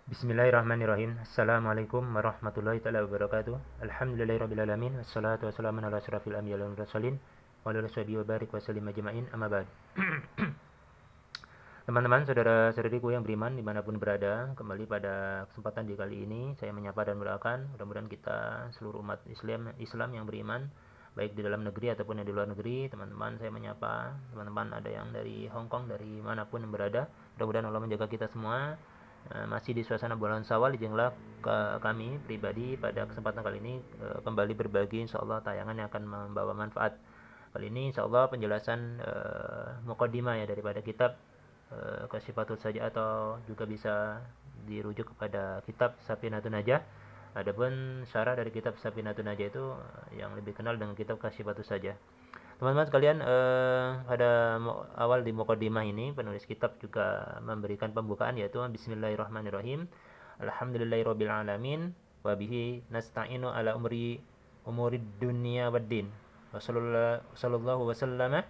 Bismillahirrahmanirrahim. Assalamualaikum warahmatullahi taala wabarakatuh. Alhamdulillahirabbil alamin wassalatu wassalamu ala asyrafil anbiya'i wal mursalin wa ala alihi wa barik wa sallim ajma'in amma ba'd. Teman-teman, saudara-saudariku yang beriman dimanapun berada, kembali pada kesempatan di kali ini saya menyapa dan mendoakan mudah-mudahan kita seluruh umat Islam yang beriman baik di dalam negeri ataupun yang di luar negeri. Teman-teman, saya menyapa teman-teman ada yang dari Hong Kong, dari manapun yang berada. Mudah-mudahan Allah menjaga kita semua. Masih di suasana bulan Syawal, izinlah kami pribadi pada kesempatan kali ini kembali berbagi, insyaallah tayangan yang akan membawa manfaat. Kali ini insyaallah penjelasan muqaddimah ya daripada kitab Kasifatul Saja, atau juga bisa dirujuk kepada kitab Safinatun Najah. Adapun syarah dari kitab Safinatun Najah itu yang lebih kenal dengan kitab Kasifatul Saja. Teman-teman sekalian, pada awal di muqaddimah ini penulis kitab juga memberikan pembukaan, yaitu Bismillahirrahmanirrahim. Alhamdulillahirabbil alamin wa bihi nasta'inu ala umurid dunya waddin. Wa sallallahu wasallama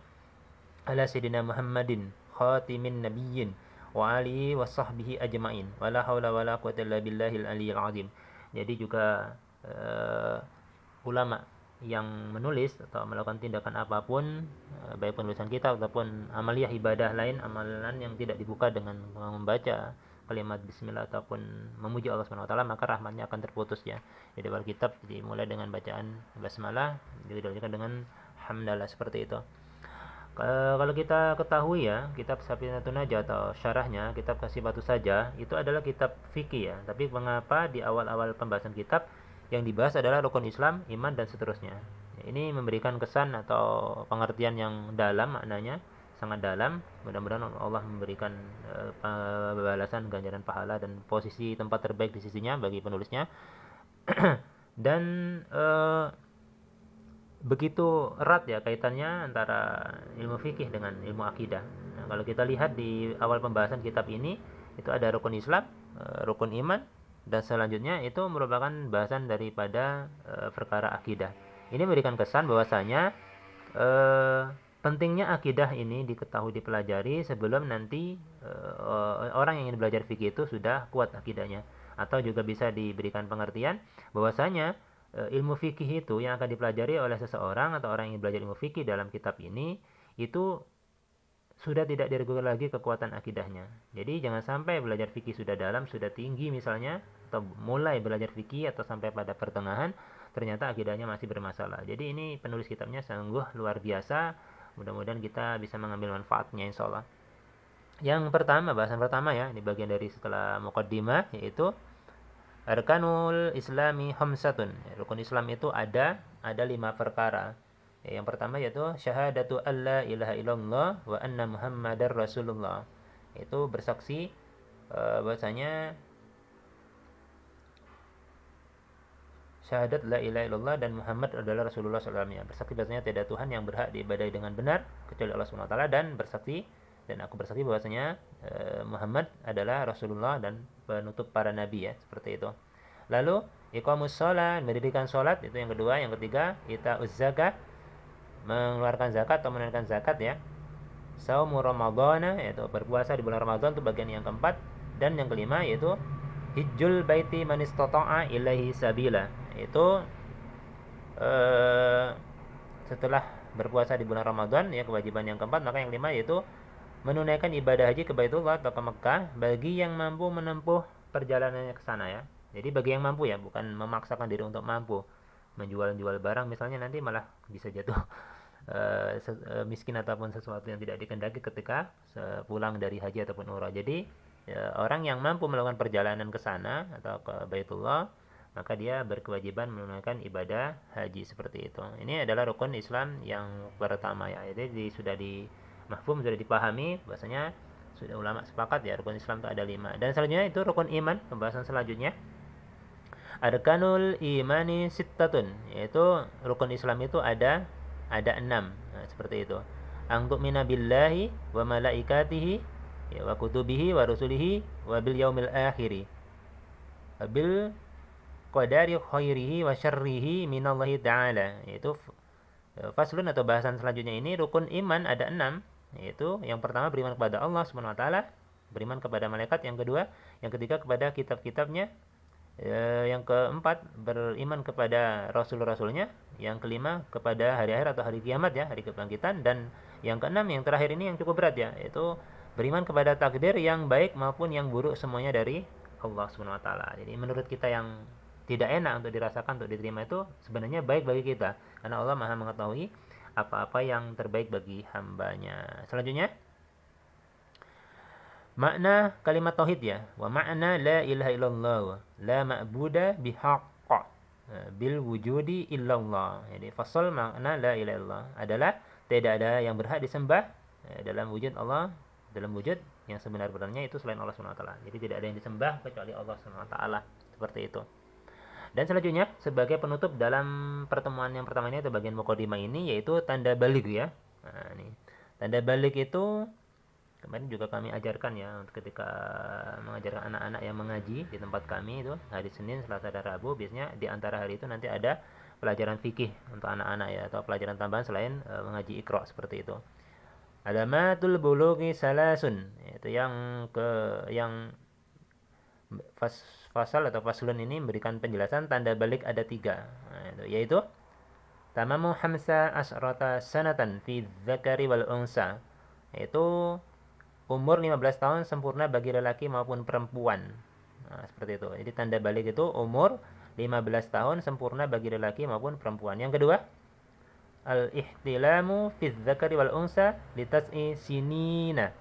ala sayyidina Muhammadin khatimin nabiyyin wa alihi wa sahbihi ajmain. Wala haula wala quwwata illa billahil aliyyil azim. Jadi juga ulama yang menulis atau melakukan tindakan apapun, baik penulisan kitab ataupun amaliyah ibadah lain, amalan yang tidak dibuka dengan membaca kalimat bismillah ataupun memuji Allah Subhanahu wa taala, maka rahmatnya akan terputus ya. Jadi awal kitab dimulai dengan bacaan basmalah, dilanjutkan dengan hamdalah, seperti itu. Kalau kita ketahui ya, kitab Safinatun Najah atau syarahnya kitab Kasibatu Saja itu adalah kitab fikih ya. Tapi mengapa di awal-awal pembahasan kitab yang dibahas adalah rukun Islam, iman, dan seterusnya. Ini memberikan kesan atau pengertian yang dalam, maknanya sangat dalam. Mudah-mudahan Allah memberikan balasan, ganjaran pahala, dan posisi tempat terbaik di sisinya bagi penulisnya. Dan begitu erat ya kaitannya antara ilmu fikih dengan ilmu akidah. Nah, kalau kita lihat di awal pembahasan kitab ini, itu ada rukun Islam, rukun iman, dan selanjutnya itu merupakan bahasan daripada perkara akidah. Ini memberikan kesan bahwasanya pentingnya akidah ini diketahui, dipelajari sebelum nanti orang yang ingin belajar fikih itu sudah kuat akidahnya. Atau juga bisa diberikan pengertian bahwasanya ilmu fikih itu yang akan dipelajari oleh seseorang atau orang yang ingin belajar ilmu fikih dalam kitab ini itu sudah tidak diragukan lagi kekuatan akidahnya. Jadi jangan sampai belajar fikih sudah dalam, sudah tinggi misalnya, atau mulai belajar fikih atau sampai pada pertengahan, ternyata akidahnya masih bermasalah. Jadi ini penulis kitabnya sungguh luar biasa. Mudah-mudahan kita bisa mengambil manfaatnya insyaallah. Yang pertama, bahasan pertama ya, di bagian dari setelah muqaddimah, yaitu Arkanul Islami Khamsatun. Rukun Islam itu ada 5 perkara. Yang pertama yaitu syahadatu alla ilaha illallah wa anna muhammadar rasulullah. Itu bersaksi bahwasanya syahadat la ilaha illallah dan Muhammad adalah Rasulullah SAW. Bersaksi bahwasanya tidak Tuhan yang berhak diibadahi dengan benar kecuali Allah SWT, dan bersaksi, dan aku bersaksi bahwasanya Muhammad adalah Rasulullah dan penutup para nabi ya, seperti itu. Lalu iqamus shalah, mendirikan salat, itu yang kedua. Yang ketiga itauz zakat, mengeluarkan zakat atau menunaikan zakat ya. Saumu Ramadhana, yaitu berpuasa di bulan Ramadan, itu bagian yang keempat. Dan yang kelima yaitu hijjul baiti man istata'a ilaihi sabila, yaitu setelah berpuasa di bulan Ramadan ya, kewajiban yang keempat. Maka yang kelima yaitu menunaikan ibadah haji ke Baitullah atau ke Mekah bagi yang mampu menempuh perjalanannya ke sana ya. Jadi bagi yang mampu ya, bukan memaksakan diri untuk mampu. Menjual-jual barang misalnya nanti malah bisa jatuh miskin ataupun sesuatu yang tidak dikehendaki ketika pulang dari haji ataupun umrah. Jadi orang yang mampu melakukan perjalanan ke sana atau ke Baitullah, maka dia berkewajiban menunaikan ibadah haji, seperti itu. Ini adalah rukun Islam yang pertama ya. Jadi sudah mafhum, sudah dipahami bahwasanya sudah ulama sepakat ya, rukun Islam itu ada 5. Dan selanjutnya itu rukun iman, pembahasan selanjutnya. Arkanul imani sittatun, yaitu rukun Islam itu ada 6. Nah, seperti itu. Angtu'mina billahi wa malaikatihi ya, wa kutubihi wa rusulihi wa bil yaumil akhiri wa bil qadari khairihi wa syarrihi minallahi ta'ala. Yaitu faslun atau bahasan selanjutnya ini, rukun iman ada 6, yaitu yang pertama beriman kepada Allah Subhanahu wa taala, beriman kepada malaikat. Yang ketiga kepada kitab-kitabnya. Yang keempat beriman kepada rasul-rasulnya. Yang kelima kepada hari akhir atau hari kiamat ya, hari kebangkitan. Dan yang keenam, yang terakhir ini yang cukup berat ya, yaitu beriman kepada takdir yang baik maupun yang buruk semuanya dari Allah Subhanahu wa taala. Jadi menurut kita yang tidak enak untuk dirasakan, untuk diterima, itu sebenarnya baik bagi kita, karena Allah Maha mengetahui apa-apa yang terbaik bagi hambanya. Selanjutnya, makna kalimat tauhid ya. Wa makna la ilaha illallah la ma'buda bihaqqa bil wujudi illallah. Jadi fasal makna la ilaha illallah adalah tidak ada yang berhak disembah dalam wujud Allah, dalam wujud yang sebenar-benarnya itu selain Allah Subhanahu wa taala. Jadi tidak ada yang disembah kecuali Allah Subhanahu wa taala. Seperti itu. Dan selanjutnya sebagai penutup dalam pertemuan yang pertama ini atau bagian mukadimah ini, yaitu tanda balik ya. Nah, ini. Tanda balik itu kemarin juga kami ajarkan ya, ketika mengajarkan anak-anak yang mengaji di tempat kami itu hari Senin, Selasa, dan Rabu, biasanya di antara hari itu nanti ada pelajaran fikih untuk anak-anak ya, atau pelajaran tambahan selain mengaji Iqra seperti itu. Alamatul bulughi salasun, itu yang fasal atau faslun ini memberikan penjelasan tanda balik ada 3, yaitu tamamu hamsa asrata sanatan fi dzakari wal unsa, yaitu umur 15 tahun sempurna bagi lelaki maupun perempuan. Nah, seperti itu. Jadi tanda balik itu umur 15 tahun sempurna bagi lelaki maupun perempuan. Yang kedua, al-ihtilamu fi dzakari wal unsa litas'i sinina.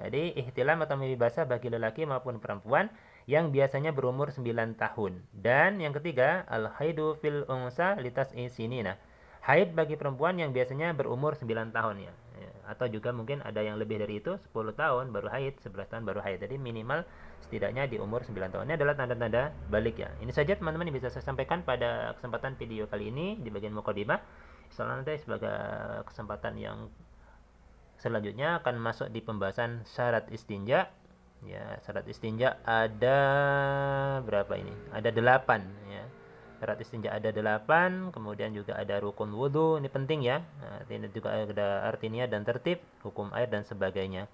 Jadi ihtilam atau mimpi basah bagi lelaki maupun perempuan yang biasanya berumur 9 tahun. Dan yang ketiga, al-haidu fil unsa litas'i sinina. Haid bagi perempuan yang biasanya berumur 9 tahun ya. Atau juga mungkin ada yang lebih dari itu, 10 tahun baru haid, 11 tahun baru haid. Jadi minimal setidaknya di umur 9 tahun. Ini adalah tanda-tanda balik ya. Ini saja teman-teman yang bisa saya sampaikan pada kesempatan video kali ini di bagian mukadimah. Insyaallah nanti sebagai kesempatan yang selanjutnya akan masuk di pembahasan syarat istinja. Ya, syarat istinja ada berapa ini? Ada 8 ya. Syarat istinja ada 8, kemudian juga ada rukun wudhu, ini penting ya. Nah, ini juga ada artinya dan tertib, hukum air dan sebagainya.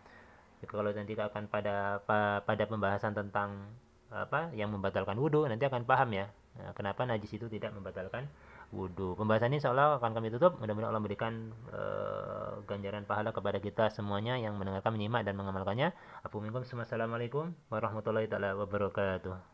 Jadi kalau nanti akan pada pembahasan tentang apa yang membatalkan wudhu, nanti akan paham ya. Nah, kenapa najis itu tidak membatalkan wudhu. Pembahasan ini seolah akan kami tutup. Mudah-mudahan Allah memberikan ganjaran pahala kepada kita semuanya yang mendengarkan, menyimak dan mengamalkannya. Assalamualaikum warahmatullahi wabarakatuh.